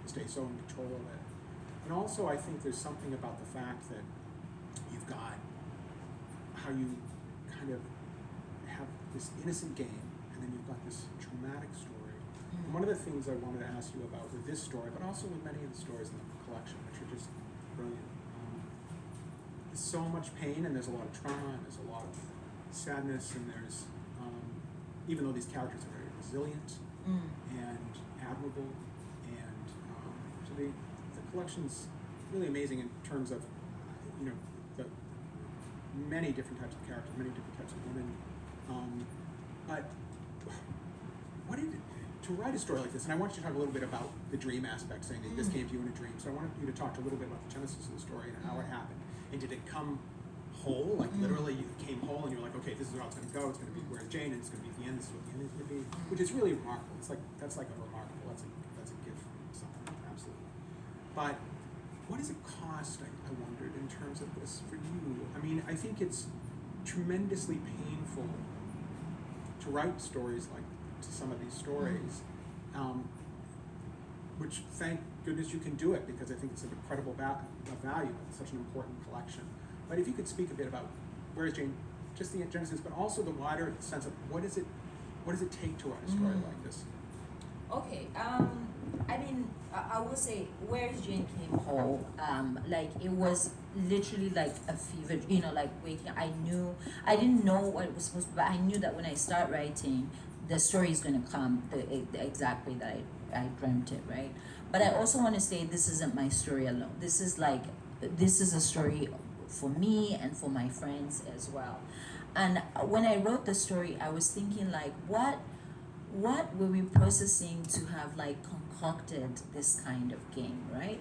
stay so in control of it. And also I think there's something about the fact that you've got how you kind of have this innocent game and then you've got this traumatic story. And one of the things I wanted to ask you about with this story, but also with many of the stories in the collection, which are just brilliant, is so much pain and there's a lot of trauma and there's a lot of sadness and there's, even though these characters are very resilient and admirable, and so the collection's really amazing in terms of, the many different types of characters, many different types of women. But what did to write a story like this, and I want you to talk a little bit about the dream aspect, saying that this came to you in a dream. So I wanted you to talk a little bit about the genesis of the story and how it happened. And did it come whole, like literally you came whole and you're like, okay, this is how it's going to go. It's going to be where's Jane, and it's going to be the end. This is what the end is going to be, which is really remarkable. It's like that's a gift from someone, absolutely. But what does it cost? I wondered in terms of this for you. I mean, I think it's tremendously painful to write stories like to some of these stories, which thank goodness you can do it because I think it's an incredible value. It's such an important collection. But if you could speak a bit about where is Jane, just the genesis, but also the wider sense of what does it take to write a story like this? Okay, I mean, I will say Where's Jane came whole, like it was literally like a fever, like waking. I didn't know what it was supposed to be, but I knew that when I start writing, the story is going to come the exact way that I dreamt it, right? But I also want to say this isn't my story alone. This is a story for me and for my friends as well. And when I wrote the story, I was thinking like, what were we processing to have like concocted this kind of game, right?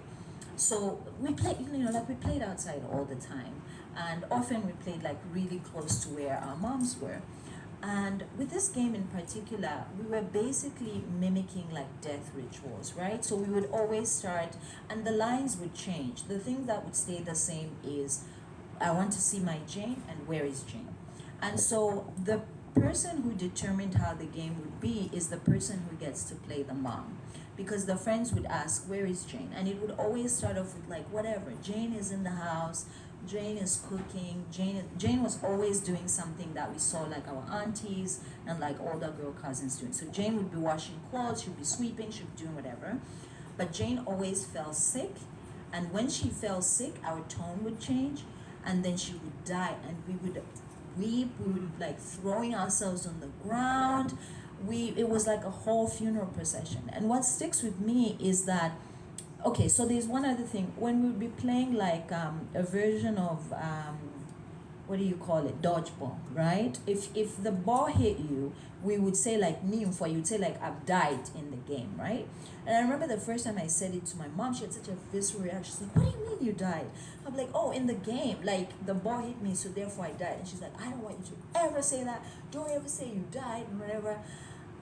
So we played, we played outside all the time, and often we played like really close to where our moms were. And with this game in particular, we were basically mimicking like death rituals, right? So we would always start, and the lines would change. The thing that would stay the same is, I want to see my Jane, and where is Jane? And so the person who determined how the game would be is the person who gets to play the mom. Because the friends would ask, where is Jane? And it would always start off with like, whatever, Jane is in the house, Jane is cooking, Jane was always doing something that we saw like our aunties and like older girl cousins doing. So Jane would be washing clothes, she'd be sweeping, she'd be doing whatever. But Jane always fell sick, and when she fell sick, our tone would change, and then she would die, and we would weep, we would like throwing ourselves on the ground. It was like a whole funeral procession. And what sticks with me is that, okay, so there's one other thing. When we would be playing like a version of, what do you call it, dodgeball, right? If the ball hit you, we would say like for you'd say like I've died in the game, right? And I remember the first time I said it to my mom, she had such a visceral reaction. She's like, what do you mean you died? I'm like, oh, in the game, like the ball hit me, so therefore I died. And she's like, I don't want you to ever say that. Don't ever say you died and whatever.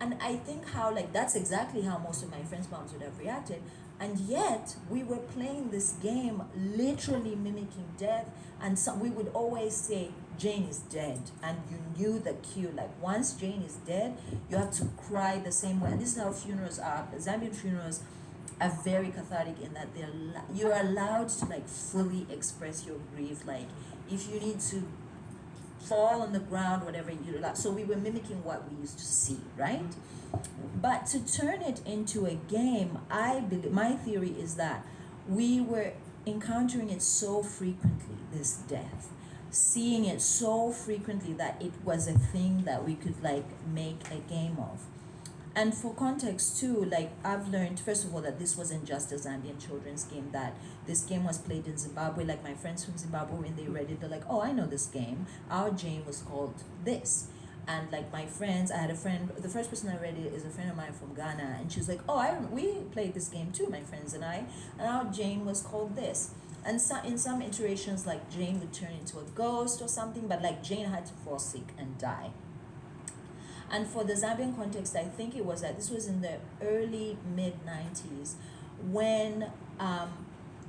And I think how like that's exactly how most of my friends' moms would have reacted. And yet we were playing this game literally mimicking death, and so we would always say Jane is dead, and you knew the cue, like once Jane is dead you have to cry the same way. And this is how funerals are. Zambian funerals are very cathartic in that you're allowed to like fully express your grief. Like if you need to fall on the ground, whatever you like. So we were mimicking what we used to see, right? But to turn it into a game, I believe my theory is that we were encountering it so frequently, this death, seeing it so frequently that it was a thing that we could like make a game of. And for context too, like I've learned first of all that this wasn't just a Zambian children's game, that this game was played in Zimbabwe. Like my friends from Zimbabwe, when they read it, they're like, oh, I know this game. Our Jane was called this. And like my friends, I had a friend, the first person I read it is a friend of mine from Ghana, and she's like, oh, we played this game too, my friends and I, and our Jane was called this. And so in some iterations, like Jane would turn into a ghost or something, but like Jane had to fall sick and die. And for the Zambian context, I think it was that this was in the early mid 90s when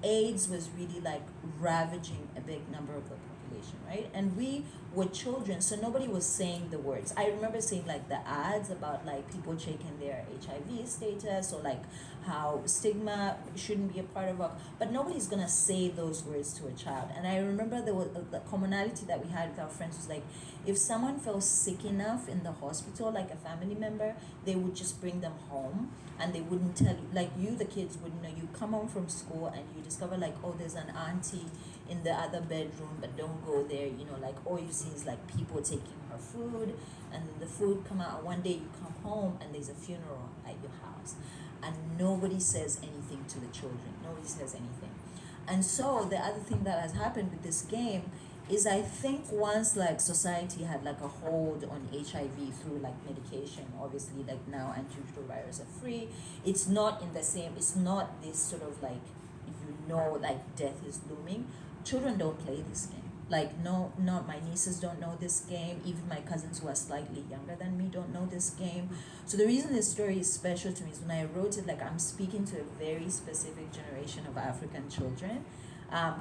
AIDS was really like ravaging a big number of the population, right? And we were children, so nobody was saying the words. I remember seeing like the ads about like people checking their HIV status, or like how stigma shouldn't be a part of but nobody's gonna say those words to a child. And I remember there was the commonality that we had with our friends was like, if someone felt sick enough in the hospital, like a family member, they would just bring them home, and they wouldn't tell you, like you, the kids wouldn't know. You come home from school and you discover like, oh, there's an auntie in the other bedroom, but don't go there, you know, like all you see is like people taking her food, and the food come out, and one day you come home and there's a funeral at your house, and nobody says anything to the children, nobody says anything. And so the other thing that has happened with this game is I think once like society had like a hold on HIV through like medication, obviously like now antiretrovirals are free, it's not in the same, it's not this sort of like, you know, like death is looming. Children don't play this game. Like no, not my nieces don't know this game. Even my cousins who are slightly younger than me don't know this game. So the reason this story is special to me is when I wrote it, like I'm speaking to a very specific generation of African children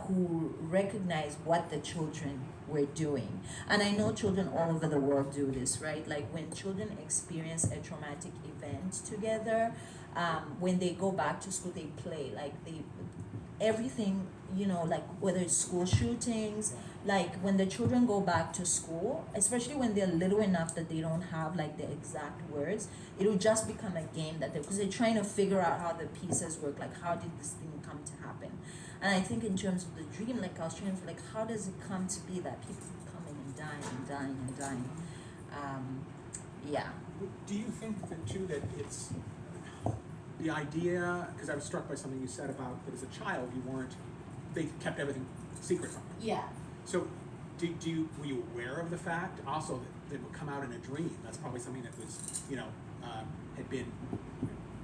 who recognize what the children were doing. And I know children all over the world do this, right? Like when children experience a traumatic event together, when they go back to school, they play, like everything, you know, like whether it's school shootings, like when the children go back to school, especially when they're little enough that they don't have like the exact words, it'll just become a game that because they're trying to figure out how the pieces work, like how did this thing come to happen. And I think in terms of the dream, like I was trying to like, how does it come to be that people come in and dying and dying and dying? Yeah. Do you think that too that it's the idea, because I was struck by something you said about that as a child they kept everything secret from you. Yeah. So were you aware of the fact also that it would come out in a dream? That's probably something that was, had been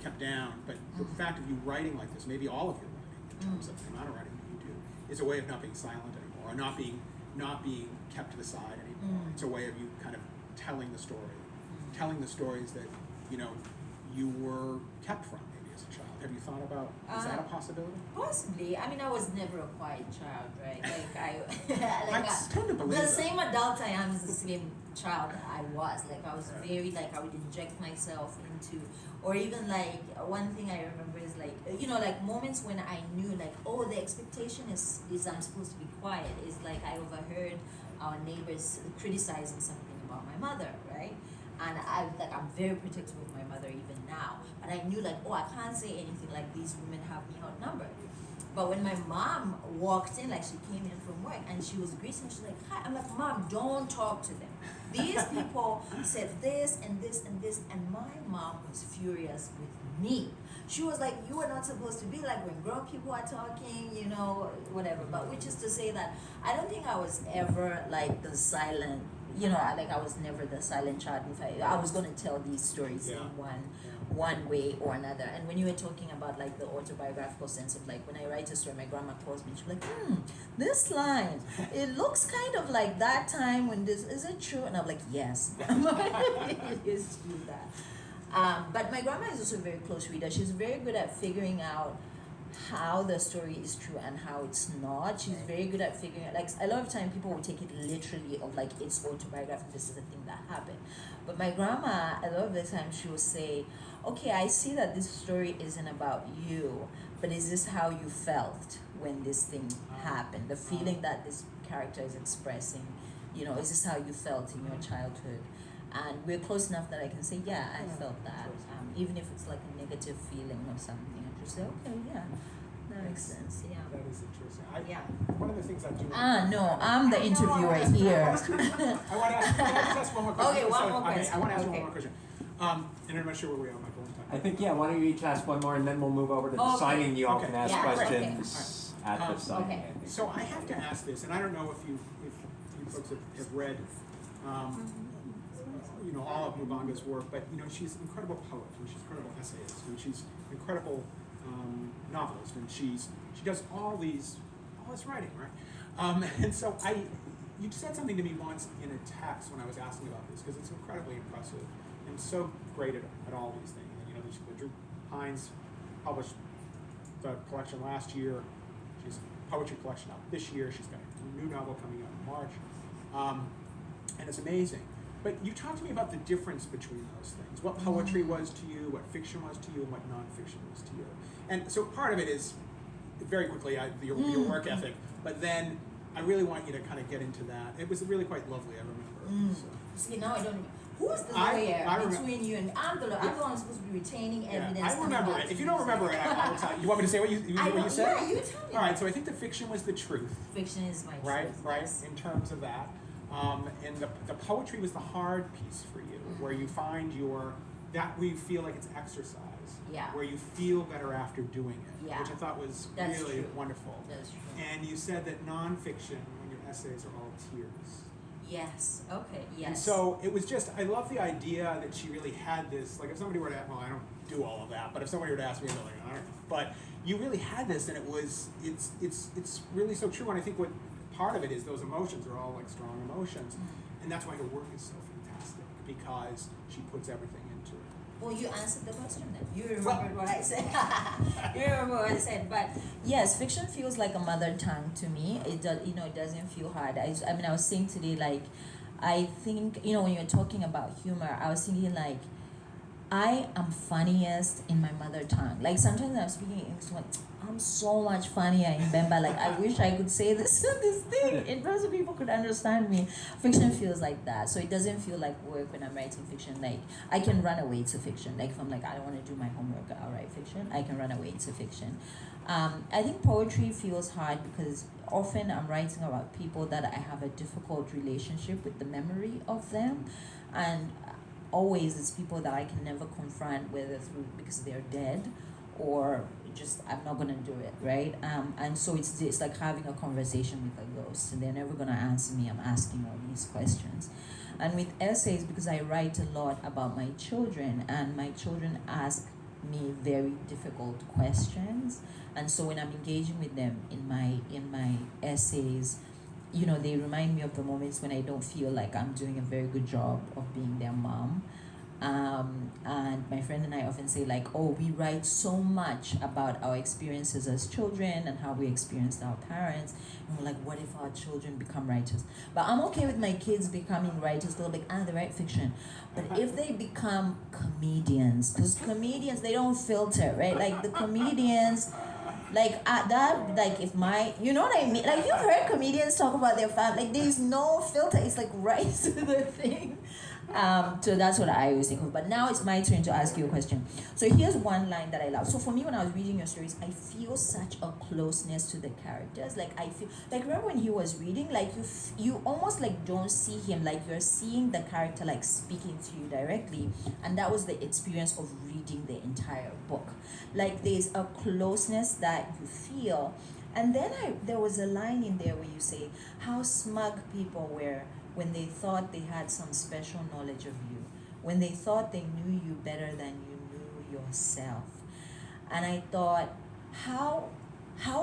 kept down, but the fact of you writing like this, maybe all of your writing in terms of the amount of writing that you do, is a way of not being silent anymore, or not being kept to the side anymore. It's a way of you kind of telling the stories that, you were kept from maybe as a child. Have you thought about, is that a possibility? Possibly. I mean, I was never a quiet child, right? Like I tend to believe the that. same adult I am is the same child I was. Like I was very like I would inject myself into, or even like one thing I remember is like like moments when I knew like, oh, the expectation is I'm supposed to be quiet. Is like I overheard our neighbors criticizing something about my mother, right? And I'm very protective of my mother even now. But I knew like, oh, I can't say anything, like these women have me outnumbered. But when my mom walked in, like she came in from work and she was greeting, she's like, hi. I'm like, Mom, don't talk to them. These people said this and this and this, and my mom was furious with me. She was like, you are not supposed to be like when grown people are talking, whatever. But which is to say that I don't think I was ever like the silent, I was never the silent child. In fact, I was going to tell these stories in one way or another. And when you were talking about like the autobiographical sense of like when I write a story, my grandma calls me and she's like, this line, it looks kind of like that time when this, is it true? And I'm like, yes, grandma, it is true that. But my grandma is also a very close reader. She's very good at figuring out how the story is true and how it's not. She's very good at figuring out, like, a lot of time people will take it literally of like it's autobiographical, this is the thing that happened. But my grandma, a lot of the time she will say, okay, I see that this story isn't about you, but is this how you felt when this thing happened? The feeling that this character is expressing, you know, is this how you felt in your childhood? And we're close enough that I can say, yeah, I felt that. Even if it's like a negative feeling or something, I just say, okay, yeah, that makes sense. Yeah. That is interesting. Yeah. One of the things I do. No, I'm the interviewer here. I want to ask one more question. Okay, one more question. I want to ask Okay. one more question. And I'm not sure where we are, Michael. I think, yeah, why don't you each ask one more and then we'll move over to the Okay. signing. You all Okay. can ask Yeah, questions at the signing. Okay. I think. So I have to ask this, and I don't know if you folks have read, you know, all of Mubanga's work, but you know, she's an incredible poet, and she's an incredible essayist, and she's an incredible novelist, and she does all this writing, right? And so you said something to me once in a text when I was asking about this, because it's incredibly impressive and so great at all these things. And you know, Drew Hines published the collection last year. She's a poetry collection out this year. She's got a new novel coming out in March, and it's amazing. But you talked to me about the difference between those things, what poetry was to you, what fiction was to you, and what nonfiction was to you. And so part of it is, very quickly, your work ethic, but then I really want you to kind of get into that. It was really quite lovely, I remember. So. See, now I don't remember. Who's the I lawyer remember. between you and I'm the one supposed to be retaining evidence. I remember it. If you don't remember it, I will tell you. You want me to say what you said? Yeah, you tell me. All right, so I think the fiction was the truth. Fiction is my Right, truth. right, Yes. in terms of that. And the poetry was the hard piece for you, where you find where you feel like it's exercise. Yeah. Where you feel better after doing it, Yeah. which I thought was That's really true. wonderful. That's true. And you said that nonfiction, when your essays are all tears. Yes. Okay. Yes. And so it was just, I love the idea that she really had this, like if somebody were to, well, I don't do all of that, but if somebody were to ask me, like, I don't know. But you really had this, and it's really so true. And I think what part of it is those emotions are all like strong emotions. And that's why her work is so fantastic, because she puts everything into it. Well, you answered the question then. You remembered what I said. You remember what I said, but Yes, fiction feels like a mother tongue to me. It does, you know, it doesn't feel hard. I mean, I was saying today, like, I think, you know, when you're talking about humor, I was thinking like, I am funniest in my mother tongue. Like sometimes I'm speaking English, like I'm so much funnier in Bemba. Like I wish I could say this thing in person people could understand me. Fiction feels like that, so it doesn't feel like work when I'm writing fiction. Like I can run away to fiction. Like if I'm like I don't want to do my homework, I'll write fiction. I can run away to fiction. I think poetry feels hard because often I'm writing about people that I have a difficult relationship with the memory of them, and always it's people that I can never confront, whether through because they're dead or just I'm not gonna do it, right? And so it's like having a conversation with a ghost, and they're never gonna answer me. I'm asking all these questions. And with essays, because I write a lot about my children, and my children ask me very difficult questions, and so when I'm engaging with them in my essays, you know, they remind me of the moments when I don't feel like I'm doing a very good job of being their mom. And my friend and I often say like, oh, we write so much about our experiences as children and how we experienced our parents. And we're like, what if our children become writers? But I'm okay with my kids becoming writers. They'll be like, they write fiction. But if they become comedians, because comedians, they don't filter, right? Like the comedians, like that, like if you know what I mean? Like you've heard comedians talk about their family, like there's no filter. It's like right to the thing. So that's what I always think of. But now it's my turn to ask you a question. So here's one line that I love. So for me, when I was reading your stories, I feel such a closeness to the characters. Like I feel, like remember when he was reading, like you almost like don't see him, like you're seeing the character like speaking to you directly. And that was the experience of reading the entire book. Like there's a closeness that you feel. And then there was a line in there where you say how smug people were when they thought they had some special knowledge of you, when they thought they knew you better than you knew yourself. And I thought, how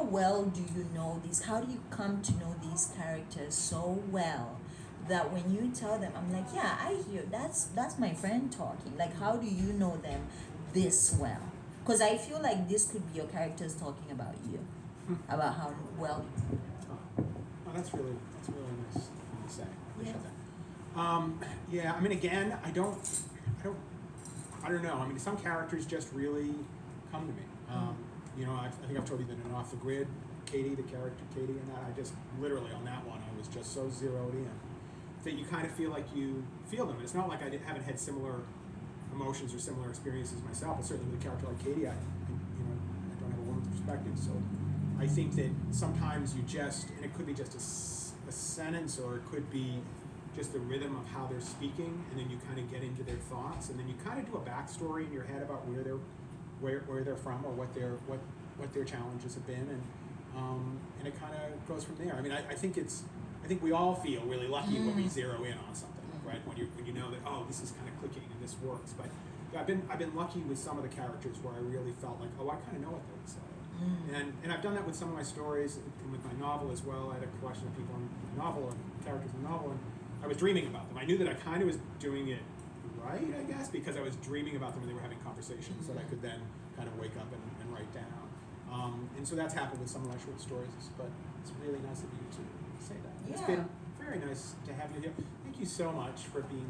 well do you know these? How do you come to know these characters so well that when you tell them, I'm like, yeah, I hear that's my friend talking. Like, how do you know them this well? Because I feel like this could be your characters talking about you, about how well. Oh, that's really nice thing to say. Appreciate that. Yeah, I mean, again, I don't know. I mean, some characters just really come to me. You know, I think I've told you that in Off the Grid, Katie, the character Katie, and that I just literally on that one, I was just so zeroed in that you kind of feel like you feel them. And it's not like I haven't had similar emotions or similar experiences myself, but certainly with a character like Katie, I don't have a woman's perspective, so I think that sometimes you just, and it could be just a sentence, or it could be just the rhythm of how they're speaking, and then you kind of get into their thoughts, and then you kind of do a backstory in your head about where they're from, or what their challenges have been, and it kind of goes from there. I mean, I think we all feel really lucky when we zero in on something, right? When you know that, oh, this is kind of clicking and this works. But I've been lucky with some of the characters where I really felt like, oh, I kind of know what they would say. And I've done that with some of my stories and with my novel as well. I had a collection of people in the novel and characters in the novel, and I was dreaming about them. I knew that I kind of was doing it right, I guess, because I was dreaming about them and they were having conversations that I could then kind of wake up and write down. And so that's happened with some of my short stories, but it's really nice of you to say that. Yeah. It's been very nice to have you here. Thank you so much for being,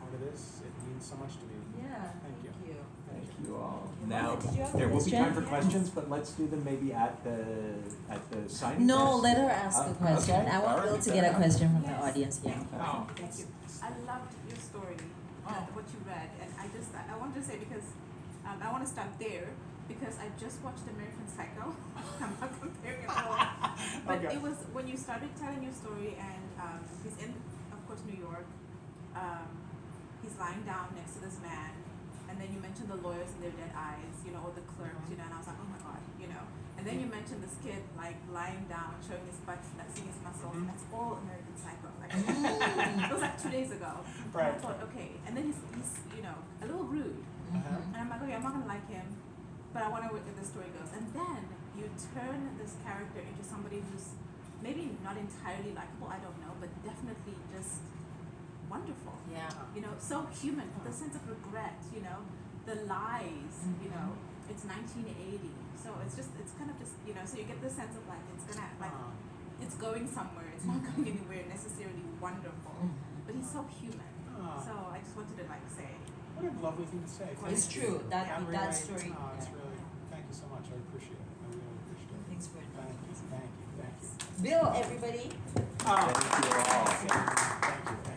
part of this. It means so much to me. Yeah, Thank you. Thank you all. Mama, Now, did you have a there will be time for question? questions, but let's do them maybe at the signing No, desk. let her ask a question. Okay. I want All Bill right. to get a question from the Yes. audience. Yeah. Oh, Thank you. I loved your story, what you read, and I wanted to say because I want to start there because I just watched American Psycho. I'm not comparing it at all, but Okay. it was when you started telling your story, and he's in, of course, New York. He's lying down next to this man, and then you mentioned the lawyers and their dead eyes, or the clerks, and I was like, oh my god, And then you mentioned this kid like lying down, showing his butt, flexing his muscles. Mhm. That's all American Psycho. Like, it was like 2 days ago. And I Right. thought, okay. And then he's a little rude. Uh-huh. And I'm like, okay, I'm not gonna like him, but I want to know where the story goes. And then you turn this character into somebody who's maybe not entirely likable, I don't know, but definitely just wonderful. Yeah. So human. The sense of regret. The lies. It's 1980, so it's kind of just So you get this sense of like it's gonna like it's going somewhere. It's not going anywhere necessarily wonderful, but he's so human. So I just wanted to like say. What a lovely thing to say. Thank It's you. true. That Really, story. it's really, thank you so much. I appreciate it. I really appreciate it. Thanks for Thank you. inviting Thank you. Bill, everybody. Thank you all.